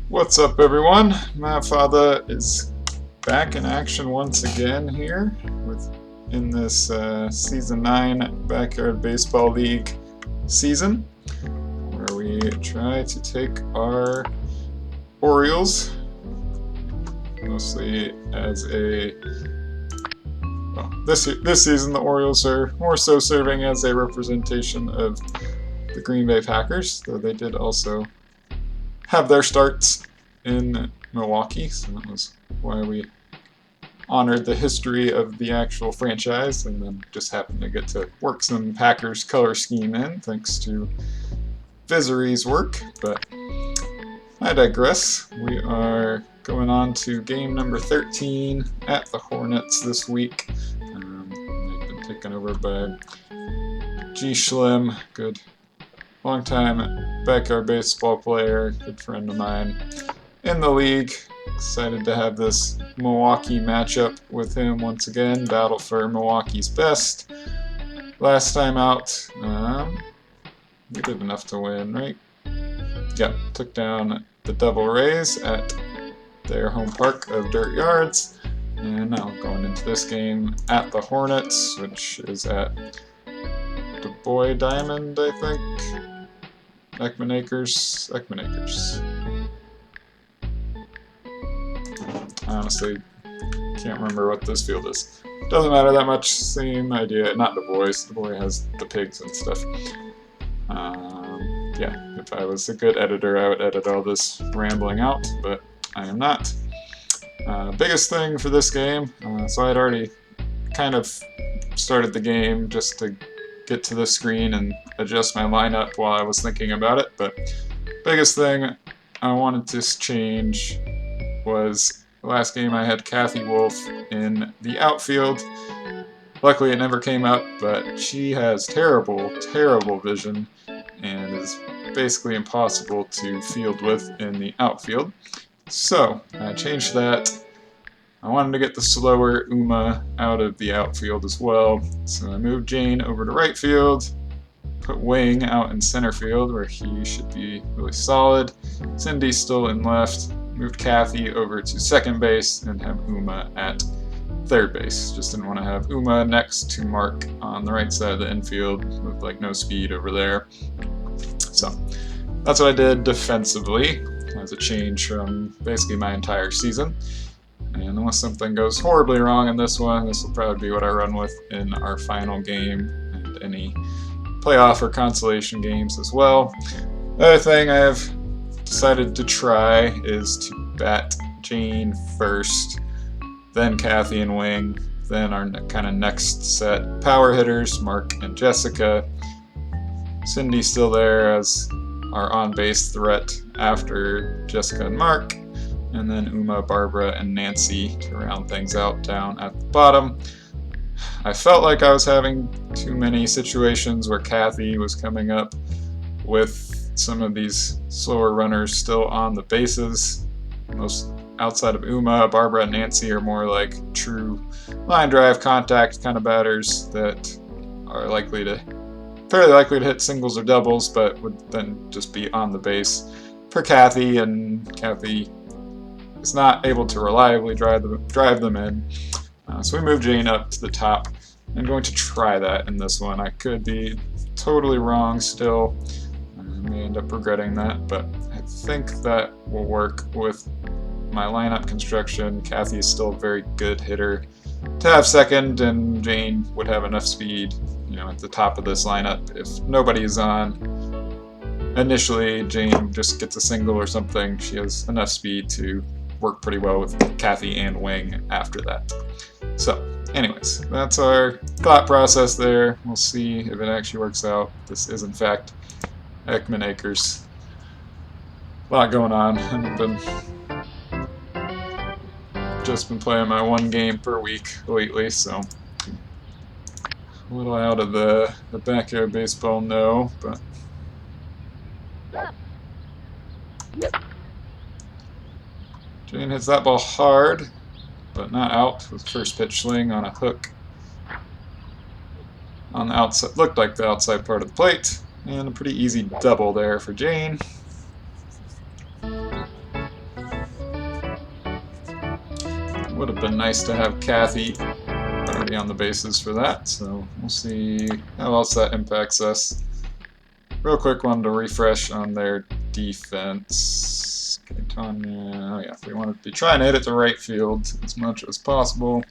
What's up, everyone? Matt Father is back in action once again here in this Season 9 Backyard Baseball League season, where we try to take our Orioles, mostly as a... Well, this season the Orioles are more so serving as a representation of the Green Bay Packers, though they did also have their starts in Milwaukee, so that was why we honored the history of the actual franchise, and then just happened to get to work some Packers color scheme in, thanks to Vizuri's work, but I digress. We are going on to game number 13 at the Hornets this week. They've been taken over by G. Schlim, good long-time backyard baseball player, good friend of mine in the league. Excited to have this Milwaukee matchup with him once again. Battle for Milwaukee's best. Last time out, we did enough to win, right? Yep, took down the Devil Rays at their home park of Dirt Yards. And now going into this game at the Hornets, which is at Du Bois Diamond, I think. Ekman Acres. I honestly can't remember what this field is. Doesn't matter that much, same idea. Not Du Bois. Du Bois has the pigs and stuff. Yeah, if I was a good editor, I would edit all this rambling out, but I am not. Biggest thing for this game, so I had already kind of started the game just to get to the screen and adjust my lineup while I was thinking about it, but biggest thing I wanted to change was the last game I had Kathy Wolf in the outfield. Luckily it never came up, but she has terrible vision and is basically impossible to field with in the outfield. So I changed that. I wanted to get the slower Uma out of the outfield as well, so I moved Jane over to right field, put Wing out in center field where he should be really solid. Cindy's still in left, moved Kathy over to second base, and have Uma at third base. Just didn't want to have Uma next to Mark on the right side of the infield with like no speed over there. So that's what I did defensively as a change from basically my entire season. And unless something goes horribly wrong in this one, this will probably be what I run with in our final game and any playoff or consolation games as well. The other thing I have decided to try is to bat Jane first, then Kathy and Wing, then our kind of next set power hitters, Mark and Jessica. Cindy's still there as our on-base threat after Jessica and Mark, and then Uma, Barbara, and Nancy to round things out down at the bottom. I felt like I was having too many situations where Kathy was coming up with some of these slower runners still on the bases. Most outside of Uma, Barbara, and Nancy are more like true line drive contact kind of batters that are fairly likely to hit singles or doubles, but would then just be on the base for Kathy, and Kathy is not able to reliably drive them in. So we moved Jane up to the top. I'm going to try that in this one. I could be totally wrong still. I may end up regretting that, but I think that will work with my lineup construction. Kathy is still a very good hitter to have second, and Jane would have enough speed, at the top of this lineup. If nobody is on, initially Jane just gets a single or something. She has enough speed to work pretty well with Kathy and Wing after that. So, anyways, that's our thought process there. We'll see if it actually works out. This is, in fact, Ekman Acres. A lot going on. I've just been playing my one game per week lately, so a little out of the backyard baseball no, but Jane hits that ball hard, but not out, with first pitch swing on a hook on the outside, looked like the outside part of the plate, and a pretty easy double there for Jane. Would have been nice to have Kathy already on the bases for that, so we'll see how else that impacts us. Real quick one to refresh on their defense. Tanya, oh yeah, we want to be trying to hit it to right field as much as possible.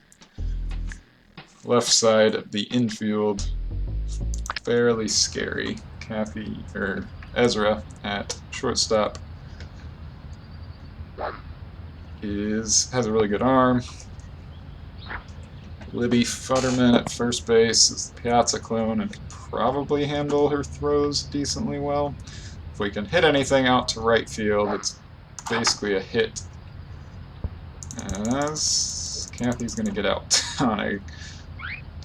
Left side of the infield, fairly scary. Kathy, or Ezra at shortstop has a really good arm. Libby Futterman at first base is the Piazza clone and can probably handle her throws decently well. If we can hit anything out to right field, it's basically a hit. As Kathy's going to get out on a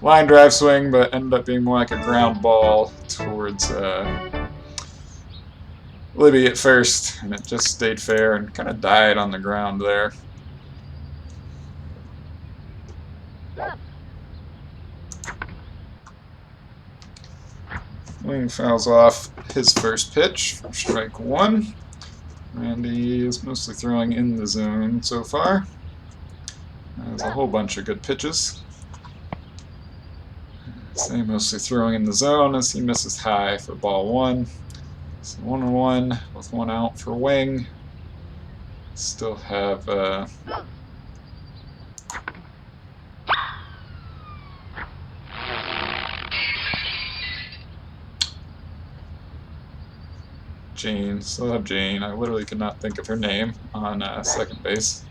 line drive swing, but ended up being more like a ground ball towards Libby at first, and it just stayed fair and kind of died on the ground there. Wing fouls off his first pitch for strike one. Randy is mostly throwing in the zone so far. Has a whole bunch of good pitches. Say mostly throwing in the zone as he misses high for ball one. So 1-1 with one out for Wing. Still have Jane. Still have Jane. I literally could not think of her name on second base.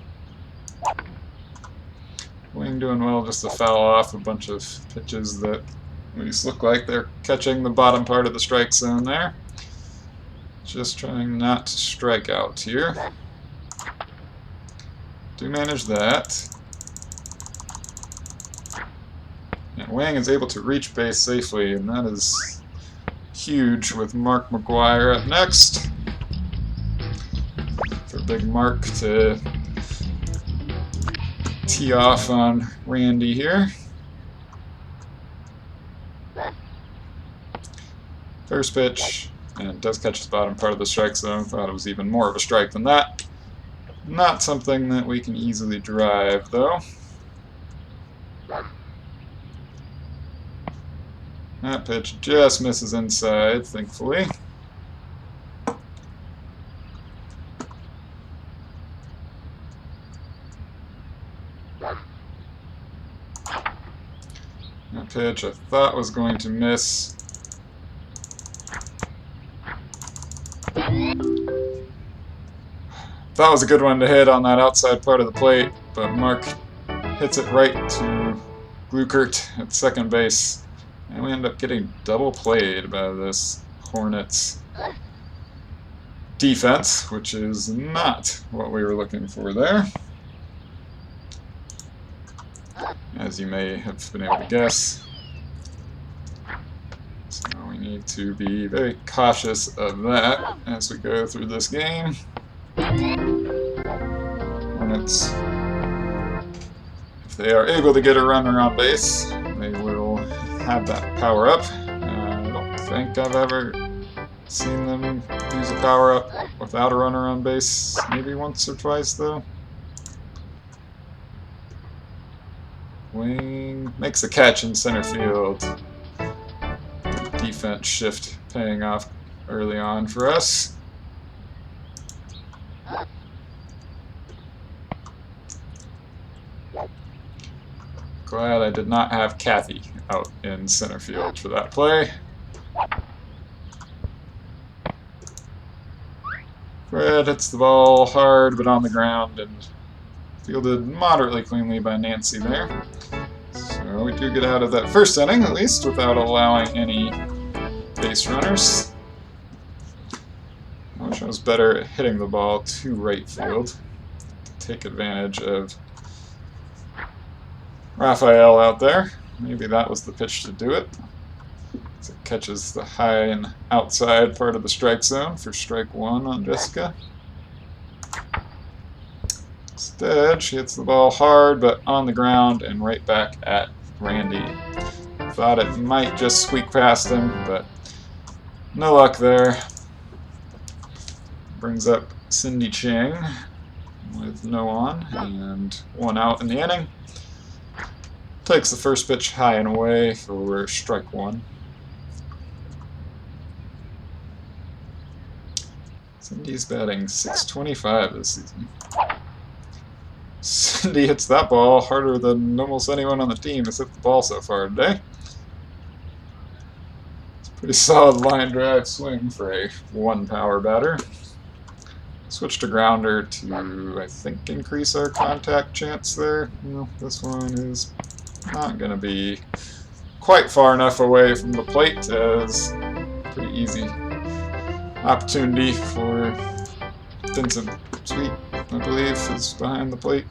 Wing doing well just to foul off a bunch of pitches that at least look like they're catching the bottom part of the strike zone there. Just trying not to strike out here. Do manage that. And Wang is able to reach base safely, and that is huge with Mark McGuire up next. For Big Mark to tee off on Randy here. First pitch, and it does catch his bottom part of the strike zone. Thought it was even more of a strike than that. Not something that we can easily drive, though. That pitch just misses inside, thankfully. That pitch I thought was going to miss. That was a good one to hit on that outside part of the plate, but Mark hits it right to Gluckert at second base. And we end up getting double played by this Hornets defense, which is not what we were looking for there. As you may have been able to guess. So we need to be very cautious of that as we go through this game. Hornets, if they are able to get a runner on base, they will have that power up. I don't think I've ever seen them use a power up without a runner on base. Maybe once or twice though. Wing makes a catch in center field. Defense shift paying off early on for us. Glad I did not have Kathy out in center field for that play. Fred hits the ball hard but on the ground and fielded moderately cleanly by Nancy there. So we do get out of that first inning at least without allowing any base runners. I wish I was better at hitting the ball to right field to take advantage of Raphael out there. Maybe that was the pitch to do it. As it catches the high and outside part of the strike zone for strike one on Jessica. Instead, she hits the ball hard but on the ground and right back at Randy. Thought it might just squeak past him, but no luck there. Brings up Cindy Chang. with no on and 1 out in the inning. Takes the first pitch high and away for strike 1. Cindy's batting .625 this season. Cindy hits that ball harder than almost anyone on the team has hit the ball so far today. It's a pretty solid line drive swing for a 1-power batter. Switch to grounder to, I think, increase our contact chance there. No, this one is not going to be quite far enough away from the plate as pretty easy opportunity for Vincent Sweet, I believe, is behind the plate.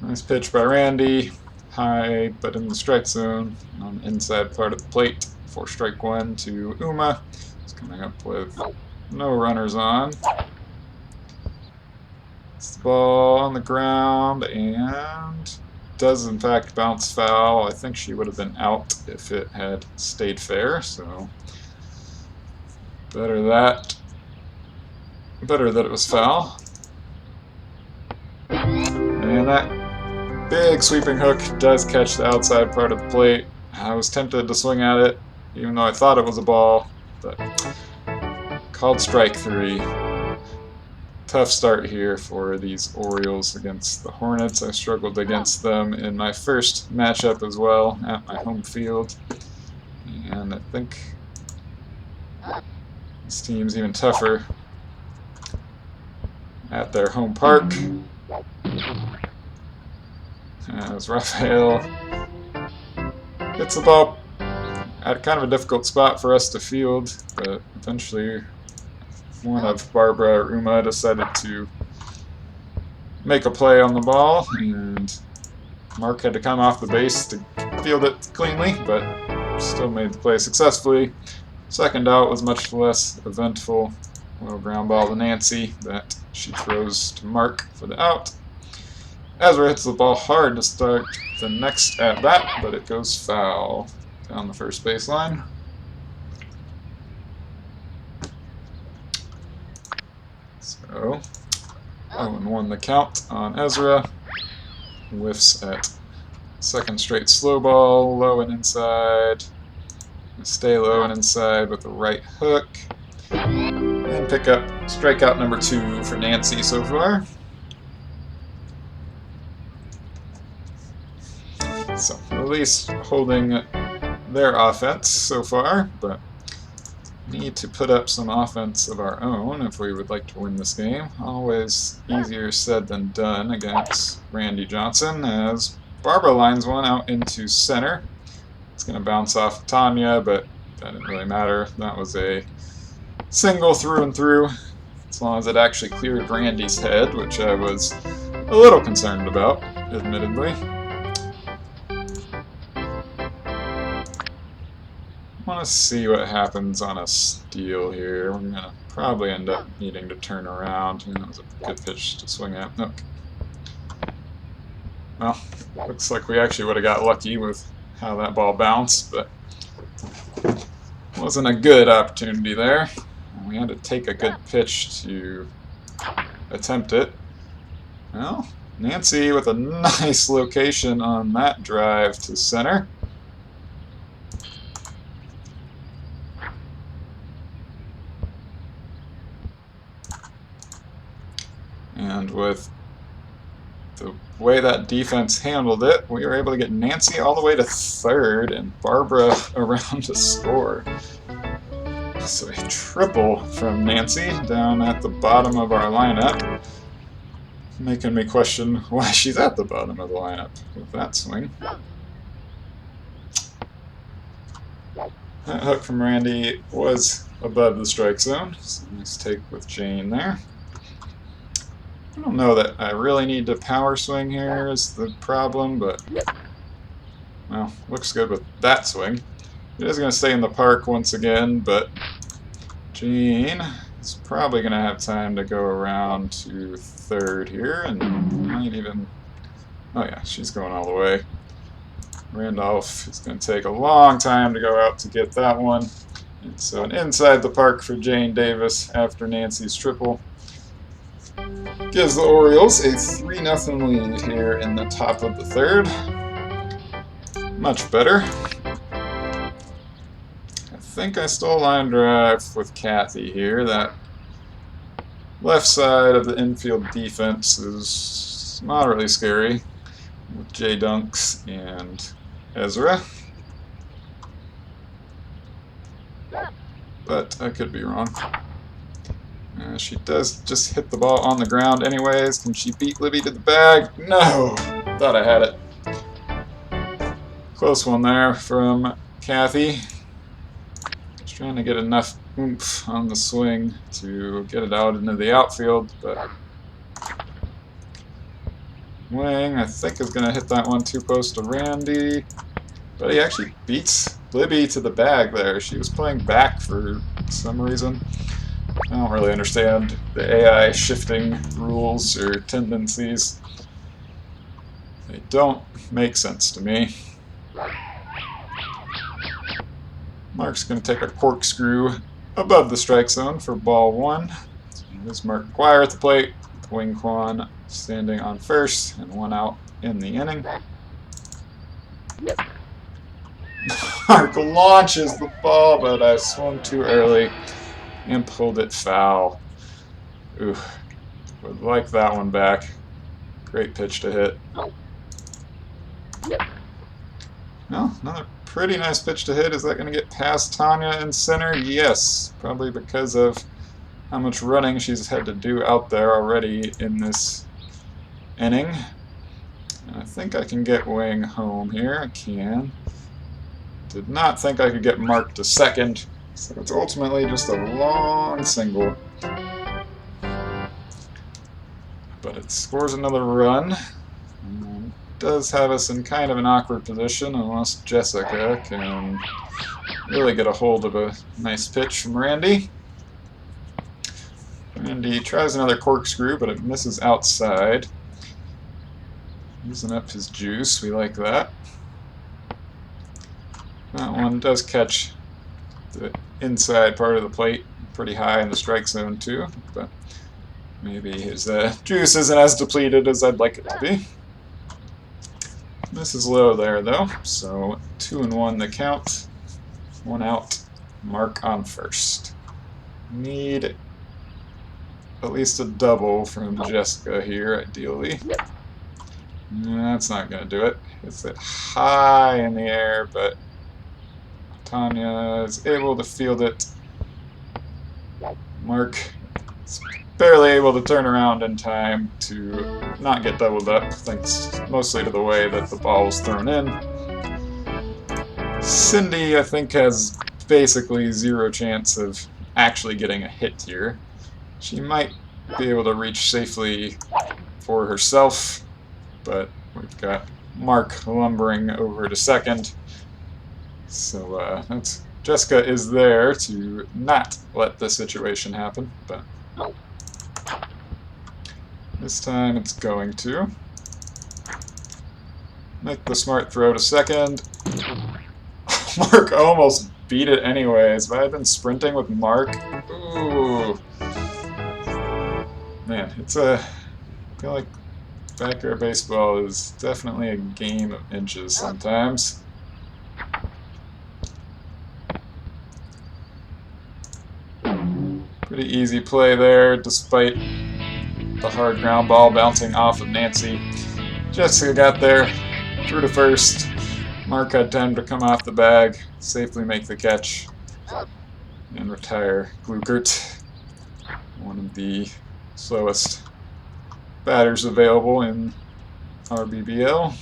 Nice pitch by Randy, high but in the strike zone on the inside part of the plate for strike 1 to Uma. He's coming up with no runners on. It's the ball on the ground and does in fact bounce foul. I think she would have been out if it had stayed fair, so better that it was foul. And that big sweeping hook does catch the outside part of the plate. I was tempted to swing at it, even though I thought it was a ball, but called strike 3. Tough start here for these Orioles against the Hornets. I struggled against them in my first matchup as well at my home field, and I think this team's even tougher at their home park. As Rafael hits the ball at kind of a difficult spot for us to field, but eventually one of Barbara or Uma decided to make a play on the ball, and Mark had to come off the base to field it cleanly, but still made the play successfully. Second out was much less eventful. A little ground ball to Nancy that she throws to Mark for the out. Ezra hits the ball hard to start the next at-bat, but it goes foul down the first baseline. So, 0-1 the count on Ezra. Whiffs at second straight slow ball, low and inside. Stay low and inside with the right hook. And pick up strikeout number 2 for Nancy so far. So, at least holding their offense so far, but need to put up some offense of our own if we would like to win this game. Always easier said than done against Randy Johnson, as Barbara lines one out into center. It's going to bounce off Tanya, but that didn't really matter. That was a single through and through, as long as it actually cleared Randy's head, which I was a little concerned about, admittedly. I want to see what happens on a steal here. We're going to probably end up needing to turn around. That was a good pitch to swing at. Okay. Well, looks like we actually would have got lucky with how that ball bounced, but wasn't a good opportunity there. We had to take a good pitch to attempt it. Well, Nancy with a nice location on that drive to center. And with the way that defense handled it, we were able to get Nancy all the way to third and Barbara around to score. So a triple from Nancy down at the bottom of our lineup, making me question why she's at the bottom of the lineup with that swing. That hook from Randy was above the strike zone, so nice take with Jane there. I don't know that I really need to power swing here is the problem, but, well, looks good with that swing. It is going to stay in the park once again, but Jean is probably going to have time to go around to third here, and might even, oh yeah, she's going all the way. Randolph is going to take a long time to go out to get that one, And so an inside the park for Jane Davis after Nancy's triple gives the Orioles a 3-0 lead here in the top of the third. Much better. I think I stole line drive with Kathy here. That left side of the infield defense is moderately scary with Jay Dunks and Ezra. But I could be wrong. She does just hit the ball on the ground anyways. Can she beat Libby to the bag? No! Thought I had it. Close one there from Kathy. Just trying to get enough oomph on the swing to get it out into the outfield, but Wang, I think, is going to hit that one too close to Randy. But he actually beats Libby to the bag there. She was playing back for some reason. I don't really understand the AI shifting rules or tendencies. They don't make sense to me. Mark's going to take a corkscrew above the strike zone for ball one. There's Mark McGwire at the plate. Wing Kwon standing on first and one out in the inning. Mark launches the ball, but I swung too early and pulled it foul. Ooh, would like that one back. Great pitch to hit. Well, another pretty nice pitch to hit. Is that going to get past Tanya in center? Yes, probably because of how much running she's had to do out there already in this inning. And I think I can get Wang home here. I can. Did not think I could get Mark to second, so it's ultimately just a long single. But it scores another run. And does have us in kind of an awkward position unless Jessica can really get a hold of a nice pitch from Randy. Randy tries another corkscrew, but it misses outside. Using up his juice, we like that. That one does catch the inside part of the plate pretty high in the strike zone too, but maybe his juice isn't as depleted as I'd like it to be. This is low there though, so 2-1 the count. One out, Mark on first. Need at least a double from Jessica here, ideally. That's not going to do it. It's it high in the air, but Tanya is able to field it. Mark is barely able to turn around in time to not get doubled up, thanks mostly to the way that the ball was thrown in. Cindy, I think, has basically zero chance of actually getting a hit here. She might be able to reach safely for herself, but we've got Mark lumbering over to second. So that's Jessica is there to not let this situation happen, but this time it's going to. Make the smart throw to second. Mark almost beat it anyways. If I had been sprinting with Mark, ooh. Man, it's I feel like backyard baseball is definitely a game of inches sometimes. Pretty easy play there, despite the hard ground ball bouncing off of Nancy. Jessica got there, threw to first. Mark had time to come off the bag, safely make the catch, and retire Glukert, one of the slowest batters available in RBBL.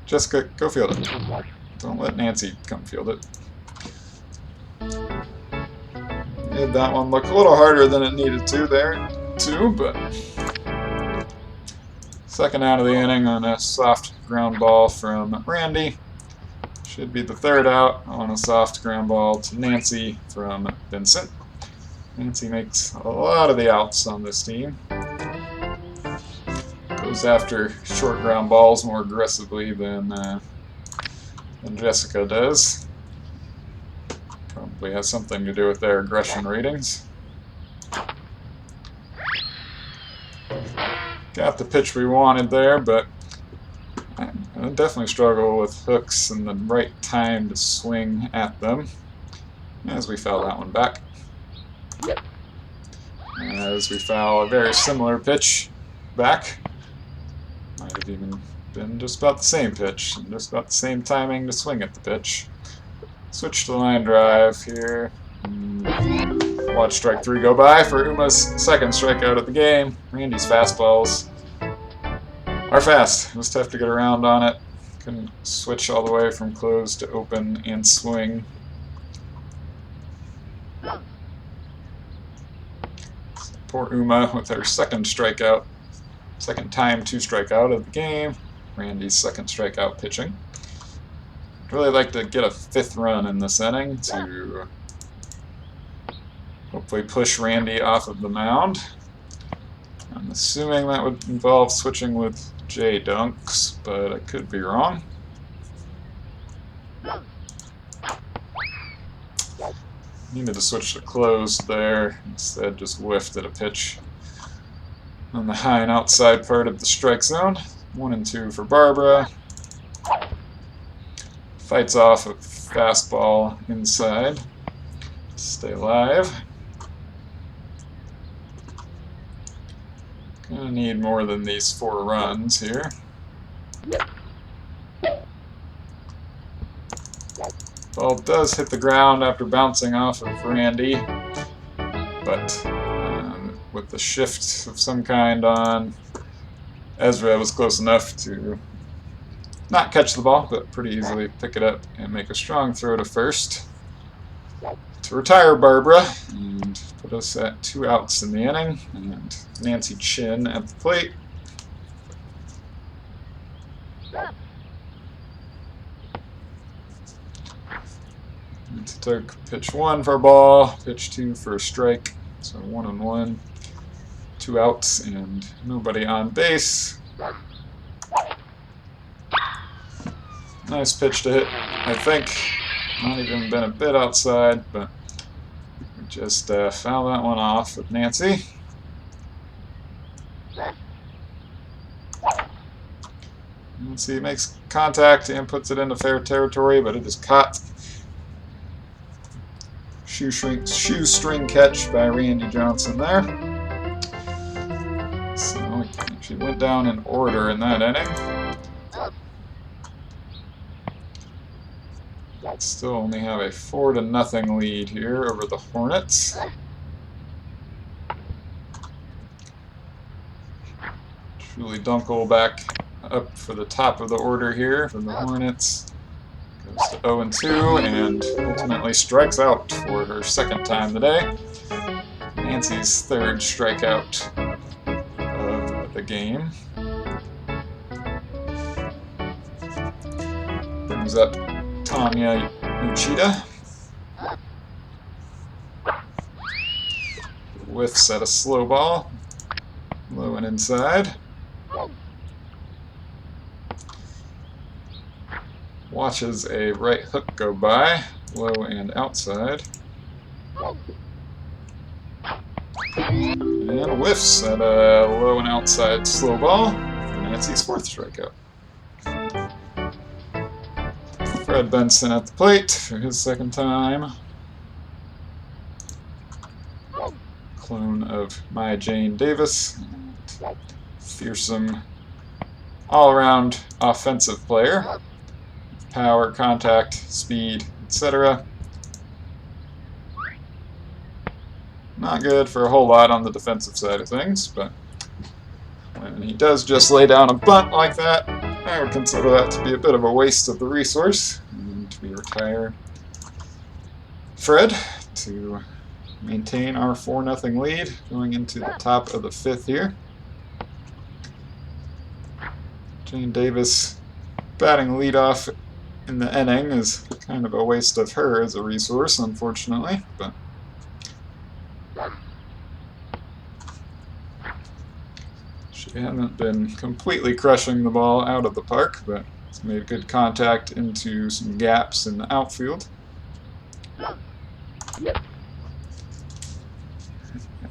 Jessica, go field it. Don't let Nancy come field it. Made that one look a little harder than it needed to there, too, but second out of the inning on a soft ground ball from Randy. Should be the third out on a soft ground ball to Nancy from Vincent. Nancy makes a lot of the outs on this team. Goes after short ground balls more aggressively than than Jessica does. Probably has something to do with their aggression ratings. Got the pitch we wanted there, but I definitely struggle with hooks and the right time to swing at them. As we foul that one back. As we foul a very similar pitch back. Might have even been just about the same pitch, and just about the same timing to swing at the pitch. Switch to line drive here. Watch strike 3 go by for Uma's second strikeout of the game. Randy's fastballs are fast. It was tough to get around on it. Couldn't switch all the way from closed to open and swing. Poor Uma with her second strikeout. Second time to strikeout of the game. Randy's second strikeout pitching. I'd really like to get a 5th run in this inning to hopefully push Randy off of the mound. I'm assuming that would involve switching with Jay Dunks, but I could be wrong. Needed to switch to closed there. Instead, just whiffed at a pitch on the high and outside part of the strike zone. 1 and 2 for Barbara. Fights off a fastball inside. Stay alive. Gonna need more than these 4 runs here. Ball does hit the ground after bouncing off of Randy, but with the shift of some kind on Ezra, was close enough to not catch the ball, but pretty easily pick it up and make a strong throw to first to retire Barbara and put us at 2 outs in the inning, and Nancy Chin at the plate. Took pitch 1 for a ball, pitch 2 for a strike, so 1 and 1, 2 outs, and nobody on base. Nice pitch to hit, I think. Not even been a bit outside, but we just fouled that one off with Nancy. Nancy makes contact and puts it into fair territory, but it is caught. Shoestring catch by Randy Johnson there. So we actually went down in order in that inning. Still only have a 4-0 lead here over the Hornets. Julie Dunkel back up for the top of the order here for the Hornets. Goes to 0 and 2 and ultimately strikes out for her 2nd time today. Nancy's 3rd strikeout of the game. Brings up Tanya Uchida. Whiffs at a slow ball. Low and inside. Watches a right hook go by, low and outside. And whiffs at a low and outside slow ball for Nancy's 4th strikeout. Fred Benson at the plate for his 2nd time. Clone of Maya Jane Davis. Fearsome all-around offensive player. Power, contact, speed, etc. Not good for a whole lot on the defensive side of things, but when he does just lay down a bunt like that, I would consider that to be a bit of a waste of the resource, and we retire Fred to maintain our 4-0 lead going into the top of the 5th here. Jane Davis batting leadoff in the inning is kind of a waste of her as a resource, unfortunately, but she hasn't been completely crushing the ball out of the park, but It's made good contact into some gaps in the outfield.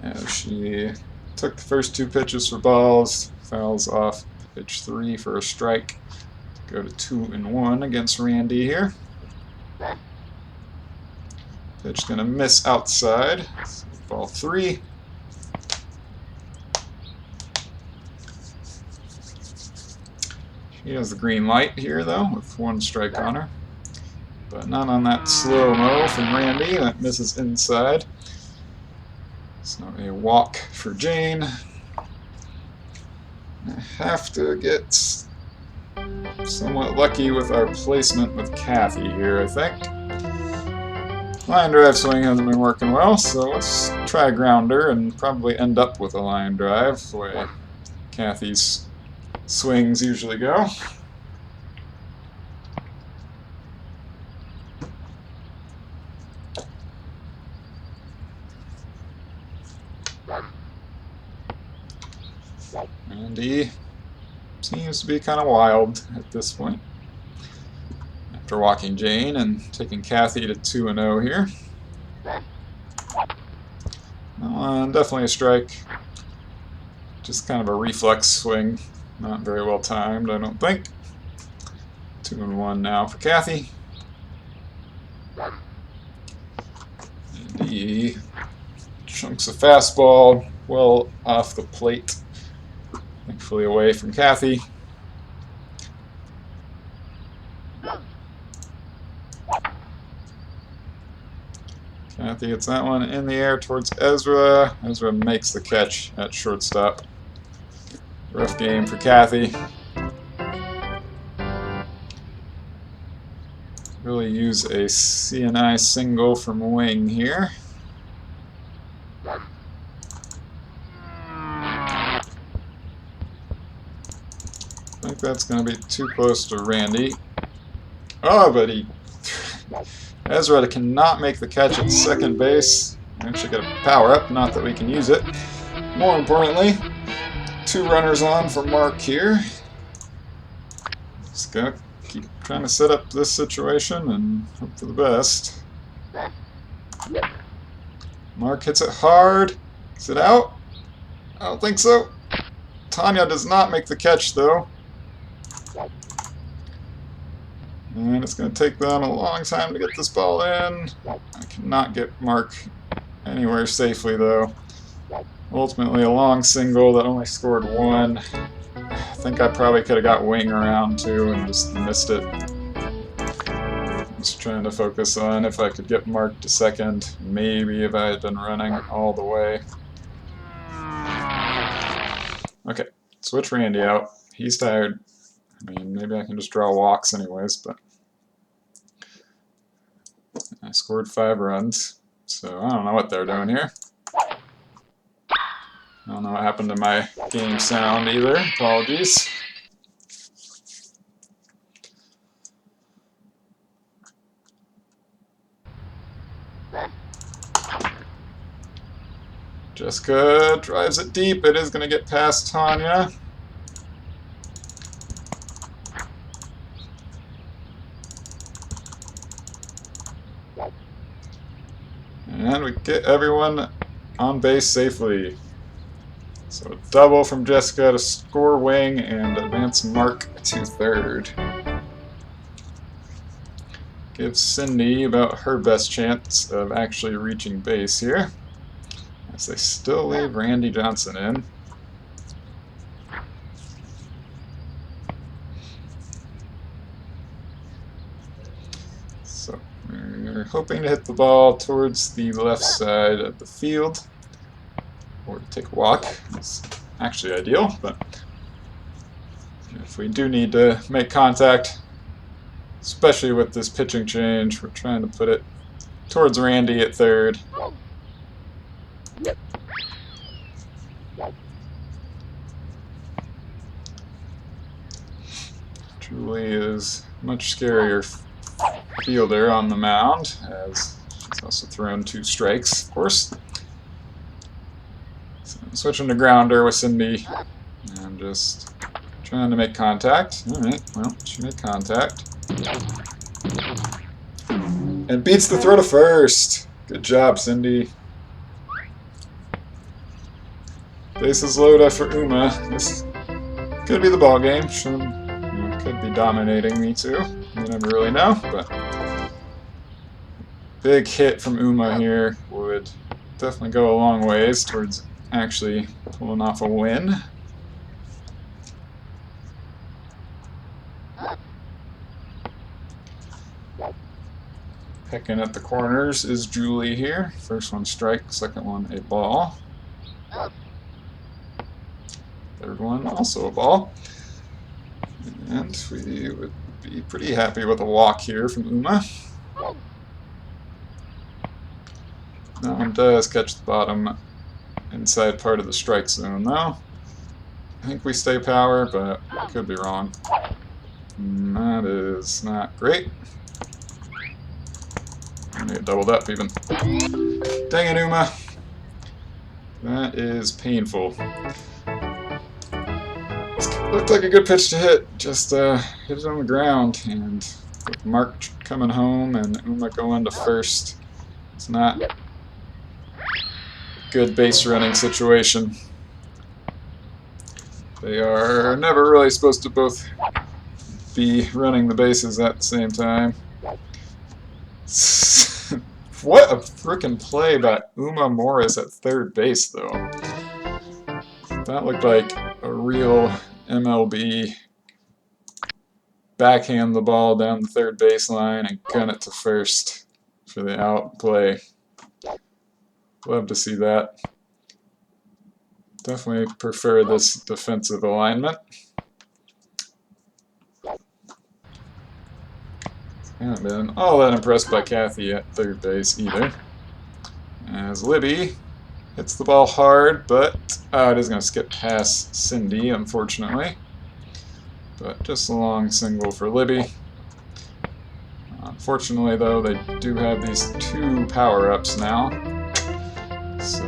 As she took the first 2 pitches for balls, fouls off pitch 3 for a strike. Go to 2-1 against Randy here. Pitch going to miss outside. So ball 3. She has the green light here though, with 1 strike on her. But not on that slow-mo from Randy. That misses inside. So a walk for Jane. I have to get somewhat lucky with our placement with Kathy here, I think. Line drive swing hasn't been working well, so let's try a grounder and probably end up with a line drive, the way Kathy's swings usually go. Randy seems to be kind of wild at this point. After walking Jane and taking Kathy to 2-0 here. Definitely a strike. Just kind of a reflex swing. Not very well timed, I don't think. 2-1 now for Kathy. And he chunks a fastball well off the plate. Thankfully away from Kathy. Kathy gets that one in the air towards Ezra. Ezra makes the catch at shortstop. Rough game for Kathy. Really use a CNI single from Wing here. I think that's going to be too close to Randy. Oh, but Ezra cannot make the catch at second base. Actually got a power up, not that we can use it. More importantly, 2 runners on for Mark here. Just gonna keep trying to set up this situation and hope for the best. Mark hits it hard. Is it out? I don't think so. Tanya does not make the catch though. And it's going to take them a long time to get this ball in. I cannot get Mark anywhere safely, though. Ultimately, a long single that only scored 1. I think I probably could have got Wing around, too, and just missed it. Just trying to focus on if I could get Mark to second. Maybe if I had been running all the way. Okay, switch Randy out. He's tired. I mean, maybe I can just draw walks anyways, but I scored 5 runs, so I don't know what they're doing here. I don't know what happened to my game sound either. Apologies. Jessica drives it deep. It is going to get past Tanya. And we get everyone on base safely. So a double from Jessica to score Wing and advance Mark to third. Gives Cindy about her best chance of actually reaching base here, as they still leave Randy Johnson in. So we're hoping to hit the ball towards the left side of the field, or to take a walk. It's actually ideal, but if we do need to make contact, especially with this pitching change, we're trying to put it towards Randy at third. Julie is much scarier fielder on the mound, as she's also thrown 2 strikes, of course. So switching to grounder with Cindy, and just Trying to make contact. Alright, well, she made contact. And beats the throw to first. Good job, Cindy. Bases loaded for Uma. This could be the ball game. Could be dominating me too. You never really know, but big hit from Uma here would definitely go a long ways towards actually pulling off a win. Pecking at the corners is Julie here. First one strike, second one a ball. Third one also a ball. And we would be pretty happy with a walk here from Uma. That one does catch the bottom inside part of the strike zone though. I think we stay power, but I could be wrong. And that is not great. I need it doubled up even. Dang it, Uma. That is painful. Looked like a good pitch to hit. Just hit it on the ground, and with Mark coming home and Uma going to first, it's not a good base running situation. They are never really supposed to both be running the bases at the same time. What a frickin' play by Uma Morris at third base, though. That looked like a real MLB backhand the ball down the third baseline and gun it to first for the out play. Love to see that. Definitely prefer this defensive alignment. Haven't been all that impressed by Kathy at third base either. As Libby hits the ball hard, but it is going to skip past Cindy, unfortunately. But just a long single for Libby. Unfortunately, though, they do have these two power-ups now. So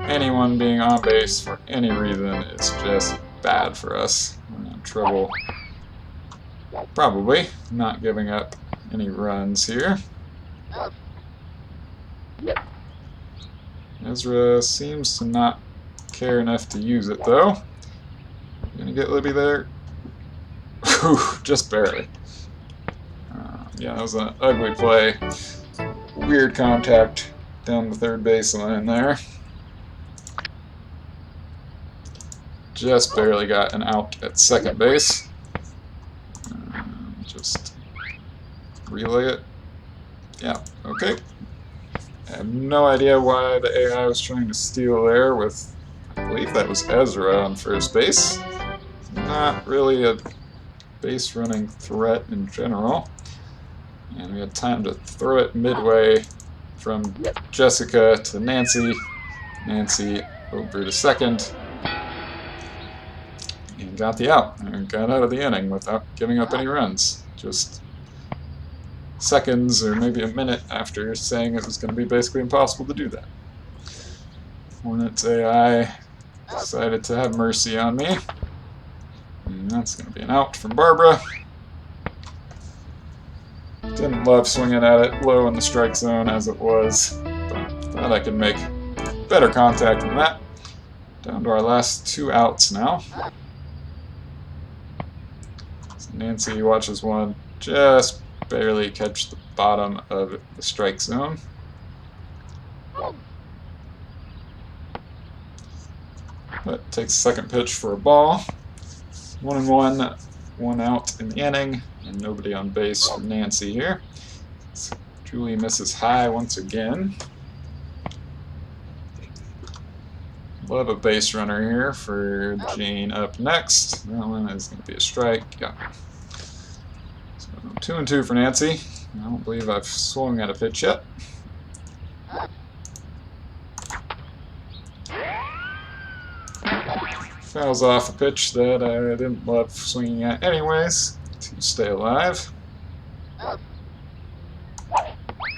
anyone being on base for any reason is just bad for us. We're in trouble. Probably not giving up any runs here. Ezra seems to not care enough to use it, though. Gonna get Libby there. Whew, just barely. Yeah, that was an ugly play. Weird contact down the third baseline there. Just barely got an out at second base. Just relay it. Yeah, okay. I have no idea why the AI was trying to steal there with, I believe that was Ezra on first base. Not really a base running threat in general. And we had time to throw it midway from Jessica to Nancy. Nancy over to second. And got the out. And got out of the inning without giving up any runs. Just seconds or maybe a minute after saying it was going to be basically impossible to do that. Hornets AI decided to have mercy on me. And that's going to be an out from Barbara. Didn't love swinging at it low in the strike zone as it was, but thought I could make better contact than that. Down to our last two outs now. So Nancy watches one just barely catch the bottom of the strike zone. But takes a second pitch for a ball. 1-1, one out in the inning, and nobody on base for Nancy here. So Julie misses high once again. Love a base runner here for Jane up next. That one is going to be a strike. Yeah. 2-2 for Nancy. I don't believe I've swung at a pitch yet. Fouls off a pitch that I didn't love swinging at anyways to stay alive.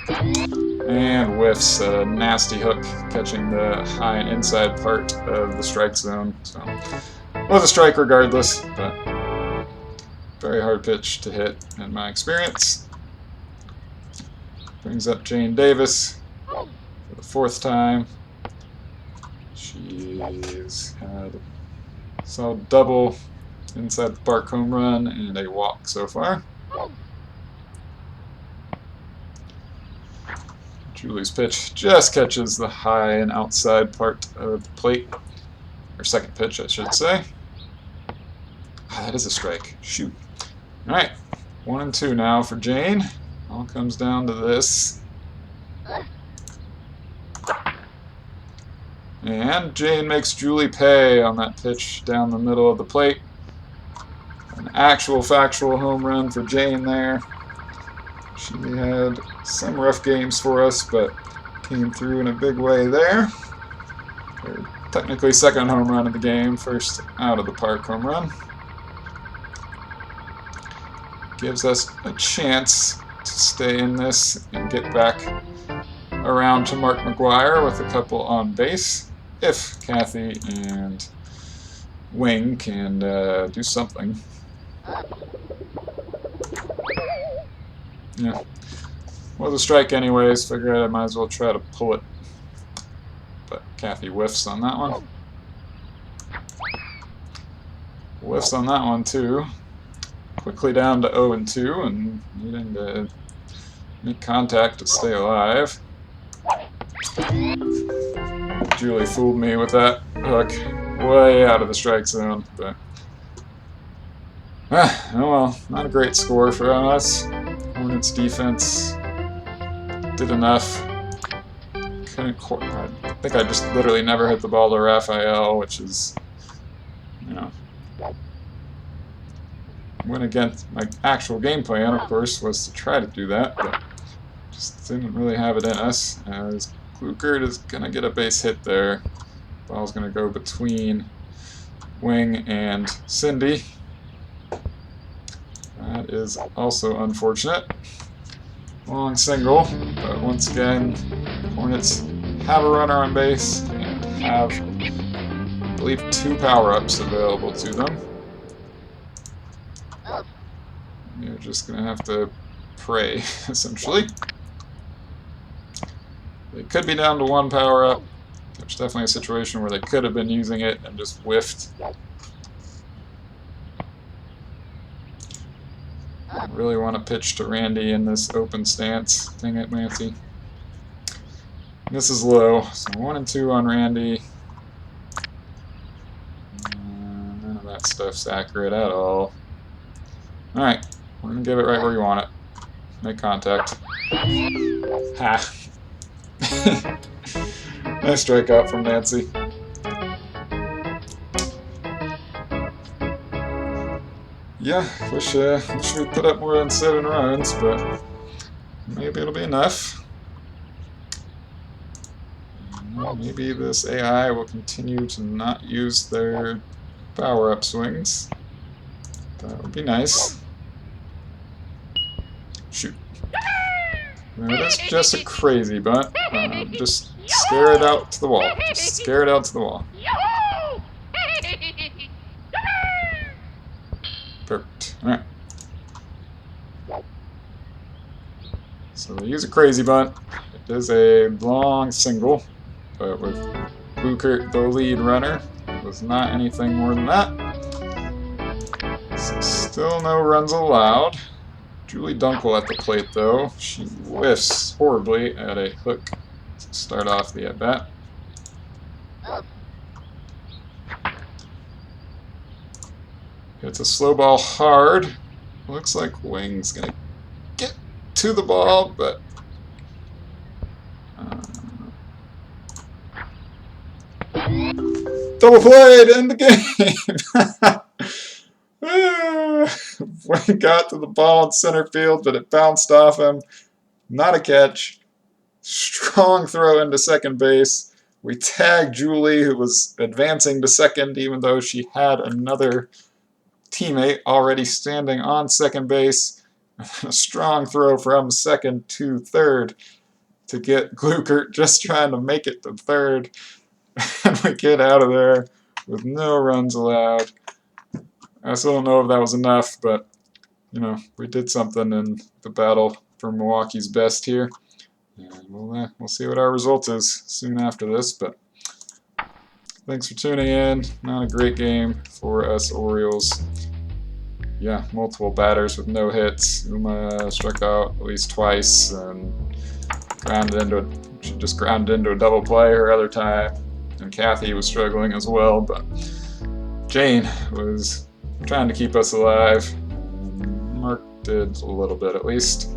And whiffs a nasty hook catching the high and inside part of the strike zone. So, was a strike regardless, but Very hard pitch to hit in my experience. Brings up Jane Davis for the 4th time. She's had a solid double inside the park home run and a walk so far. Julie's pitch just catches the high and outside part of the plate, or second pitch, I should say. Ah, that is a strike. Shoot. All right, 1-2 now for Jane. All comes down to this. And Jane makes Julie pay on that pitch down the middle of the plate. An actual factual home run for Jane there. She had some rough games for us, but came through in a big way there. Her technically 2nd home run of the game, 1st out of the park home run. Gives us a chance to stay in this and get back around to Mark McGwire with a couple on base, if Kathy and Wing can do something. Yeah. Well, the strike anyways, figured I might as well try to pull it. But Kathy whiffs on that one. Whiffs on that one too. Quickly down to 0-2 and needing to make contact to stay alive. Julie fooled me with that hook way out of the strike zone, but oh well, not a great score for us. Hornets defense did enough. Couldn't quite. I think I just literally never hit the ball to Raphael, which is, you know, went against my actual game plan, of course, was to try to do that, but just didn't really have it in us, as Kluckert is going to get a base hit there. Ball's going to go between Wing and Cindy. That is also unfortunate. Long single, but once again, Hornets have a runner on base and have, I believe, 2 power-ups available to them. You're just going to have to pray, essentially. They could be down to 1 power-up. There's definitely a situation where they could have been using it and just whiffed. I really want to pitch to Randy in this open stance. Dang it, Nancy. This is low, so 1-2 on Randy. None of that stuff's accurate at all. Alright, we're going to give it right where you want it. Make contact. Ha! Nice strikeout from Nancy. Yeah, wish we'd put up more than 7 runs, but maybe it'll be enough. Maybe this AI will continue to not use their power-up swings. That would be nice. Shoot. That is just a crazy bunt. Just scare it out to the wall. Just scare it out to the wall. Perfect. Alright. So they use a crazy bunt. It is a long single, but with Kluckert the lead runner, it was not anything more than that. So still no runs allowed. Julie Dunkel at the plate, though. She whiffs horribly at a hook to start off the at-bat. Hits a slow ball hard. Looks like Wing's going to get to the ball, but double play to end the game! Wing got to the ball in center field, but it bounced off him. Not a catch. Strong throw into second base. We tagged Julie, who was advancing to second, even though she had another teammate already standing on second base. A strong throw from second to third to get Kluckert just trying to make it to third. And we get out of there with no runs allowed. I still don't know if that was enough, but we did something in the battle for Milwaukee's best here. And we'll see what our result is soon after this. But thanks for tuning in. Not a great game for us Orioles. Yeah, multiple batters with no hits. Uma struck out at least twice and just grounded into a double play her other time. And Kathy was struggling as well, but Jane was trying to keep us alive. Mark did a little bit at least.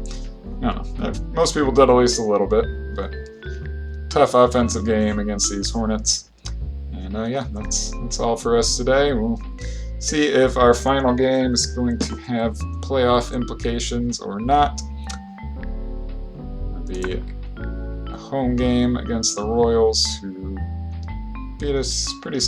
I don't know. Most people did at least a little bit, but tough offensive game against these Hornets. And yeah, that's all for us today. We'll see if our final game is going to have playoff implications or not. It'll be a home game against the Royals, who beat us pretty